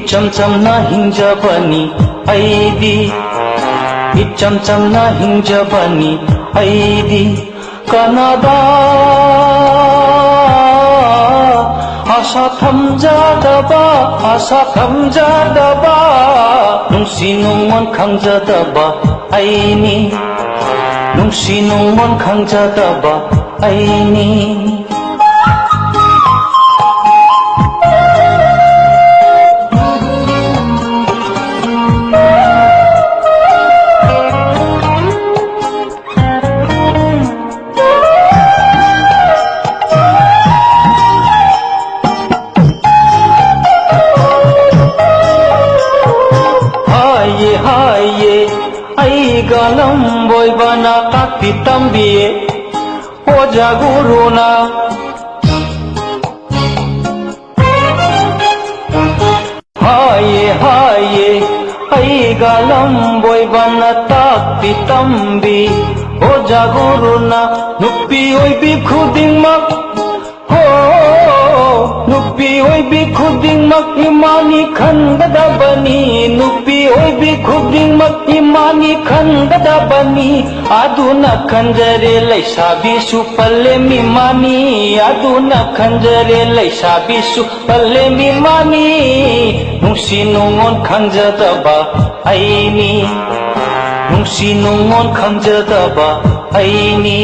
इचम चमना हिंजबनी ऐदी इचम चमना हिंजबनी ऐदी कनादा आशा थमजादबा नुंसि नुंमोन खांजादबा ऐनी नुंसि नुंमोन खांजादबा ऐनी galam boy bana kati tambiye oja guruna haye ai galam boy bana kati tambi oja guruna nupi oi bi khuding mak nupi oi bi khuding mak imani khandada bani nupi oi bi khuding mak imani khandada bani aduna khanjare laisabi su palle mimani aduna khanjare laisabi su palle mimani nungsi nungon khanjadaba aini nungsi nungon khanjadaba aini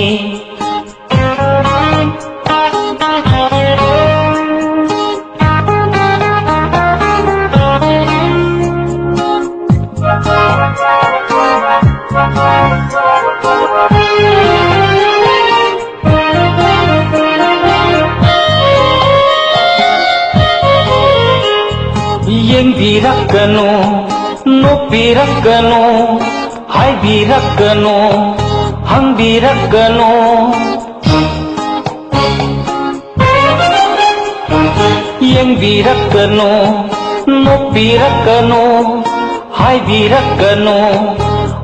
Yengbirakano, nopirakano, haibirakano, hangbirakano. Yengbirakano, nopirakano, haibirakano,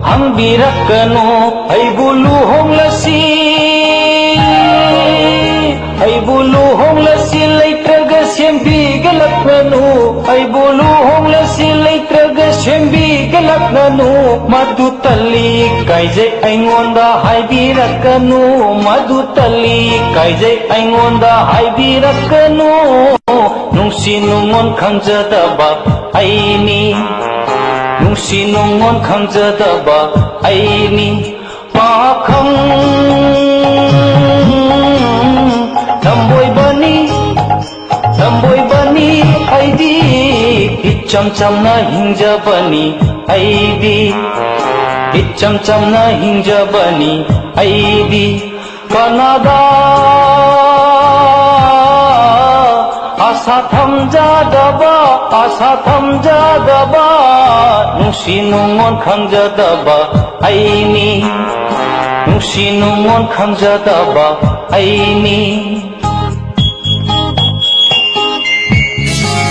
hangbirakano. Ay buluhong lasi, ay buluhong lasi lay traga siyembi galaknanu. Ay buluhong lasi lay traga siyembi galaknanu. Madu tali kaijay aingonda haibirakano. Madu tali kaijay aingonda haibirakano. Nung sinungon khangjadaba aini nung sinungon khangjadaba aini pakhang tamboy bani aidi icham chamna hinjabani aidi icham chamna hinjabani aidi kanada asa thamjadaba nungsi nungon khangjadaba aini nungsi nungon khangjadaba aini